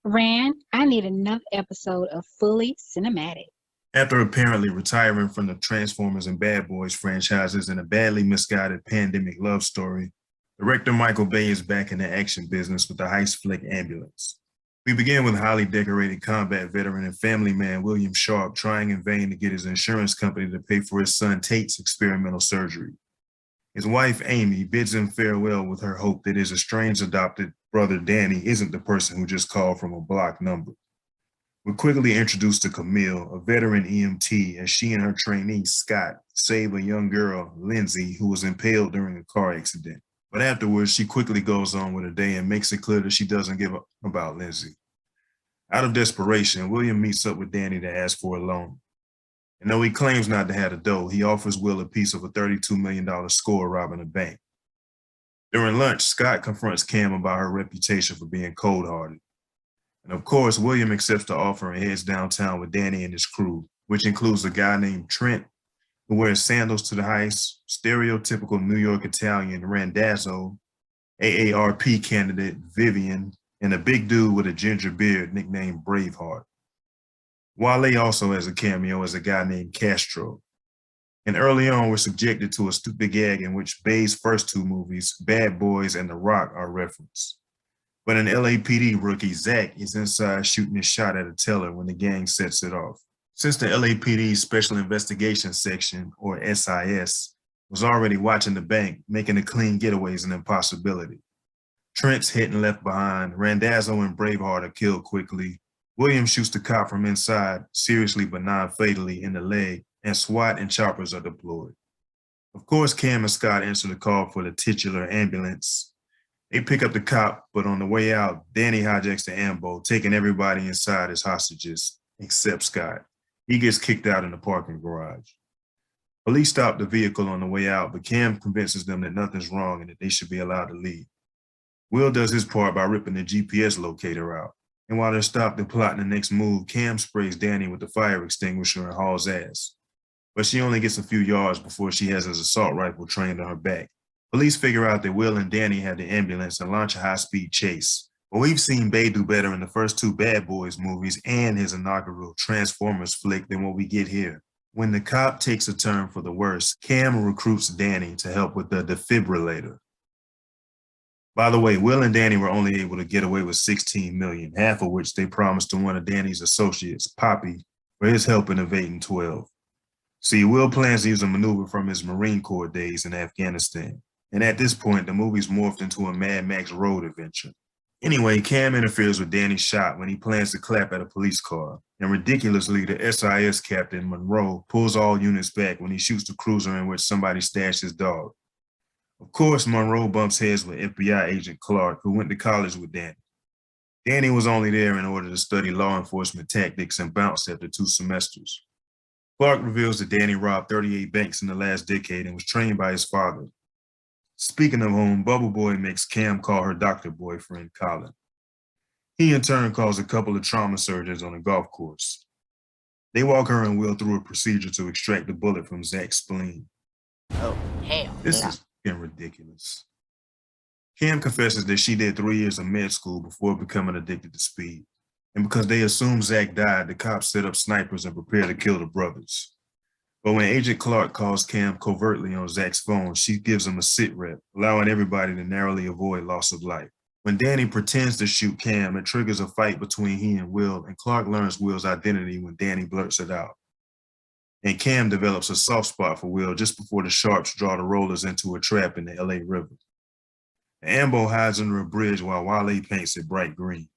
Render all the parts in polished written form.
Rand, I need another episode of Fully Cinematic. After apparently retiring from the Transformers and Bad Boys franchises in a badly misguided pandemic love story, director Michael Bay is back in the action business with the heist flick Ambulance. We begin with highly decorated combat veteran and family man William Sharp trying in vain to get his insurance company to pay for his son Tate's experimental surgery. His wife Amy bids him farewell with her hope that his estranged adopted brother Danny isn't the person who just called from a blocked number. We're quickly introduced to Camille, a veteran EMT, as she and her trainee, Scott, save a young girl, Lindsay, who was impaled during a car accident. But afterwards, she quickly goes on with her day and makes it clear that she doesn't give up about Lindsay. Out of desperation, William meets up with Danny to ask for a loan. And though he claims not to have the dough, he offers Will a piece of a $32 million score robbing a bank. During lunch, Scott confronts Cam about her reputation for being cold-hearted. And of course, William accepts the offer and heads downtown with Danny and his crew, which includes a guy named Trent, who wears sandals to the heist, stereotypical New York Italian Randazzo, AARP candidate Vivian, and a big dude with a ginger beard nicknamed Braveheart. Wale also has a cameo as a guy named Castro. And early on, we're subjected to a stupid gag in which Bay's first two movies, Bad Boys and The Rock, are referenced. But an LAPD rookie, Zach, is inside shooting his shot at a teller when the gang sets it off. Since the LAPD Special Investigations Section, or SIS, was already watching the bank, making a clean getaway is an impossibility. Trent's hit and left behind, Randazzo and Braveheart are killed quickly, William shoots the cop from inside, seriously but non-fatally, in the leg, and SWAT and choppers are deployed. Of course, Cam and Scott answer the call for the titular ambulance. They pick up the cop, but on the way out, Danny hijacks the ambo, taking everybody inside as hostages, except Scott. He gets kicked out in the parking garage. Police stop the vehicle on the way out, but Cam convinces them that nothing's wrong and that they should be allowed to leave. Will does his part by ripping the GPS locator out. And while they're stopped and plotting the next move, Cam sprays Danny with the fire extinguisher and hauls ass. But she only gets a few yards before she has his assault rifle trained on her back. Police figure out that Will and Danny had the ambulance and launch a high-speed chase. But we've seen Bay do better in the first two Bad Boys movies and his inaugural Transformers flick than what we get here. When the cop takes a turn for the worse, Cam recruits Danny to help with the defibrillator. By the way, Will and Danny were only able to get away with $16 million, half of which they promised to one of Danny's associates, Poppy, for his help in evading 12. See, Will plans to use a maneuver from his Marine Corps days in Afghanistan. And at this point, the movie's morphed into a Mad Max road adventure. Anyway, Cam interferes with Danny's shot when he plans to clap at a police car. And ridiculously, the SIS captain, Monroe, pulls all units back when he shoots the cruiser in which somebody stashed his dog. Of course, Monroe bumps heads with FBI agent Clark, who went to college with Danny. Danny was only there in order to study law enforcement tactics and bounced after 2 semesters. Clark reveals that Danny robbed 38 banks in the last decade and was trained by his father. Speaking of whom, Bubble Boy makes Cam call her doctor boyfriend, Colin. He in turn calls a couple of trauma surgeons on a golf course. They walk her and Will through a procedure to extract the bullet from Zach's spleen. Oh, hell. This is getting ridiculous. Cam confesses that she did 3 years of med school before becoming addicted to speed. And because they assume Zach died, the cops set up snipers and prepare to kill the brothers. But when Agent Clark calls Cam covertly on Zach's phone, she gives him a sit rep, allowing everybody to narrowly avoid loss of life. When Danny pretends to shoot Cam, it triggers a fight between he and Will, and Clark learns Will's identity when Danny blurts it out. And Cam develops a soft spot for Will just before the Sharps draw the rollers into a trap in the LA River. The ambo hides under a bridge while Wale paints it bright green.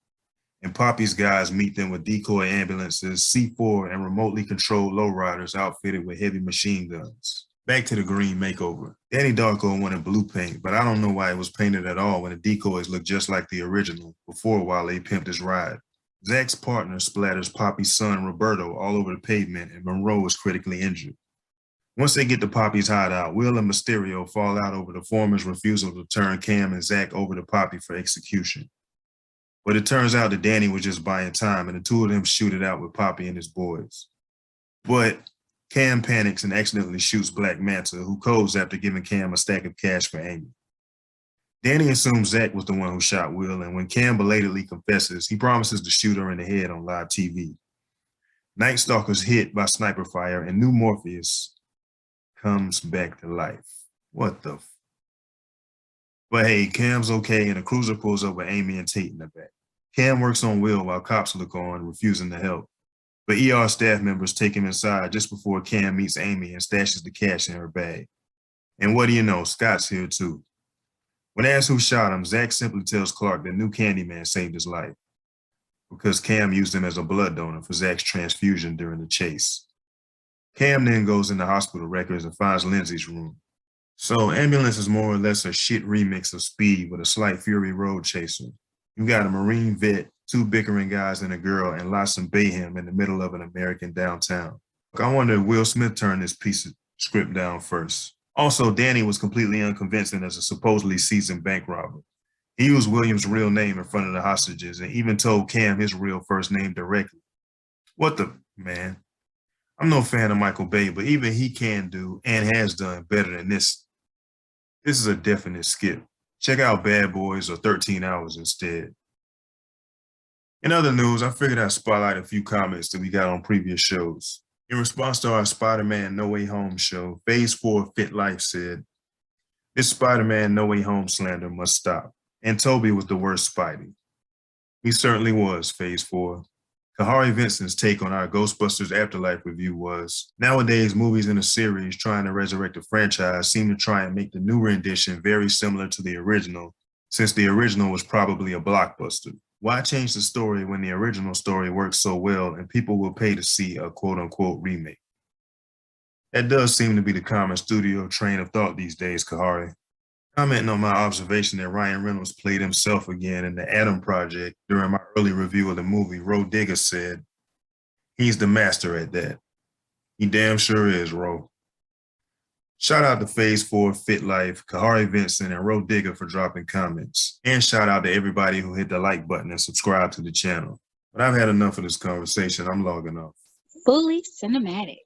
And Poppy's guys meet them with decoy ambulances, C4, and remotely controlled lowriders outfitted with heavy machine guns. Back to the green makeover. Danny Darko wanted blue paint, but I don't know why it was painted at all when the decoys look just like the original before Wale pimped his ride. Zach's partner splatters Poppy's son, Roberto, all over the pavement, and Monroe is critically injured. Once they get to Poppy's hideout, Will and Mysterio fall out over the former's refusal to turn Cam and Zach over to Poppy for execution. But it turns out that Danny was just buying time, and the two of them shoot it out with Poppy and his boys. But Cam panics and accidentally shoots Black Manta, who codes after giving Cam a stack of cash for Amy. Danny assumes Zach was the one who shot Will, and when Cam belatedly confesses, he promises to shoot her in the head on live TV. Night Stalker's hit by sniper fire, and new Morpheus comes back to life. What the But hey, Cam's okay, and a cruiser pulls up with Amy and Tate in the back. Cam works on Will while cops look on, refusing to help. But ER staff members take him inside just before Cam meets Amy and stashes the cash in her bag. And what do you know, Scott's here too. When asked who shot him, Zach simply tells Clark that new Candyman saved his life because Cam used him as a blood donor for Zach's transfusion during the chase. Cam then goes into hospital records and finds Lindsay's room. So Ambulance is more or less a shit remix of Speed with a slight Fury road chaser. You got a Marine vet, two bickering guys and a girl, and lots of mayhem in the middle of an American downtown. I wonder if Will Smith turned this piece of script down first. Also, Danny was completely unconvincing as a supposedly seasoned bank robber. He used William's real name in front of the hostages and even told Cam his real first name directly. What the, man? I'm no fan of Michael Bay, but even he can do and has done better than this. This is a definite skip. Check out Bad Boys or 13 Hours instead. In other news, I figured I'd spotlight a few comments that we got on previous shows. In response to our Spider-Man No Way Home show, Phase 4 Fit Life said, "This Spider-Man No Way Home slander must stop. And Toby was the worst Spidey." He certainly was, Phase 4. Kahari Vincent's take on our Ghostbusters Afterlife review was, nowadays movies in a series trying to resurrect a franchise seem to try and make the new rendition very similar to the original, since the original was probably a blockbuster. Why change the story when the original story works so well and people will pay to see a quote-unquote remake? That does seem to be the common studio train of thought these days, Kahari. Commenting on my observation that Ryan Reynolds played himself again in the Adam Project during my early review of the movie, Ro Digger said, "He's the master at that." He damn sure is, Ro. Shout out to Phase 4 Fit Life, Kahari Vincent, and Ro Digger for dropping comments. And shout out to everybody who hit the like button and subscribe to the channel. But I've had enough of this conversation. I'm logging off. Fully cinematic.